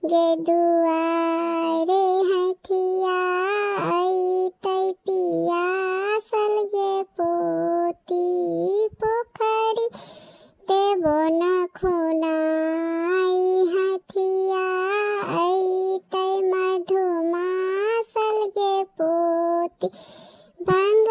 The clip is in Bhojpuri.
गे दुआरे हथिया आई तई पियासल गे पोती पोखरी ते बोन खुनाई हथिया आई तई मधुमासल गे पोती भांग